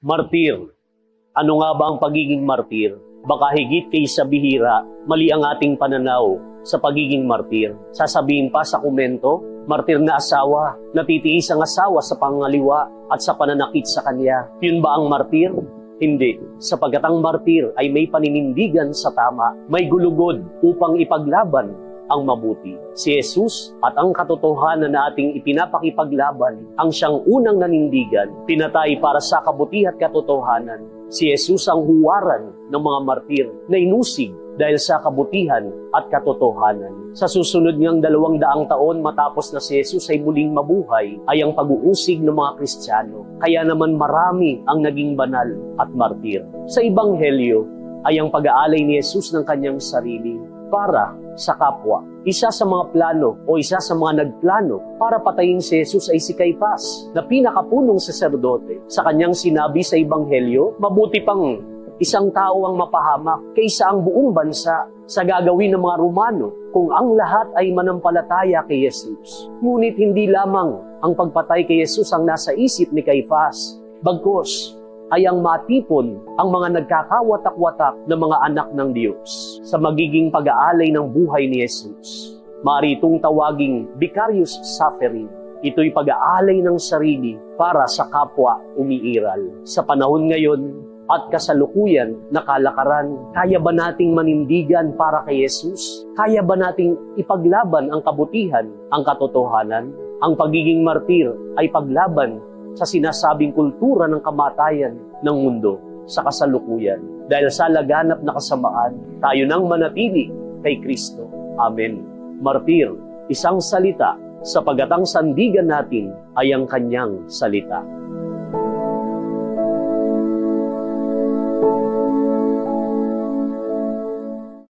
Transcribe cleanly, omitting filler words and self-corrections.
Martir. Ano nga ba ang pagiging martir? Baka higit kaysa bihira, mali ang ating pananaw sa pagiging martir. Sasabihin pa sa komento, martir na asawa, natitiis ang asawa sa pangaliwa at sa pananakit sa kanya. Yun ba ang martir? Hindi, sapagkat ang martir ay may paninindigan sa tama, may gulugod upang ipaglaban ang mabuti. Si Jesus at ang katotohanan na ating ipinapakipaglaban ang siyang unang nanindigan, pinatay para sa kabuti at katotohanan. Si Jesus ang huwaran ng mga martir na inusig dahil sa kabutihan at katotohanan. Sa susunod niyang 200 taon matapos na si Jesus ay muling mabuhay, ay ang pag-uusig ng mga Kristiyano. Kaya naman marami ang naging banal at martir. Sa Ebanghelyo ay ang pag-aalay ni Jesus ng kanyang sarili para sa kapwa. Isa sa mga plano o isa sa mga nagplano para patayin si Jesus ay si Caifás, na pinakapunong saserdote. Sa kanyang sinabi sa Ebanghelyo, mabuti pang isang tao ang mapahamak kaysa ang buong bansa sa gagawin ng mga Romano kung ang lahat ay manampalataya kay Jesus. Ngunit hindi lamang ang pagpatay kay Jesus ang nasa isip ni Caifás, bagkus ay ang matipon ang mga nagkakawatak-watak na mga anak ng Diyos sa magiging pag-aalay ng buhay ni Jesus. Maaari itong tawaging vicarious suffering. Ito'y pag-aalay ng sarili para sa kapwa umiiral. Sa panahon ngayon at kasalukuyan na kalakaran, kaya ba nating manindigan para kay Jesus? Kaya ba nating ipaglaban ang kabutihan, ang katotohanan? Ang pagiging martir ay paglaban sa sinasabing kultura ng kamatayan ng mundo sa kasalukuyan. Dahil sa laganap na kasamaan, tayo nang manatili kay Kristo. Amen. Martir, isang salita, sapagat ang sandigan natin ay ang kanyang salita.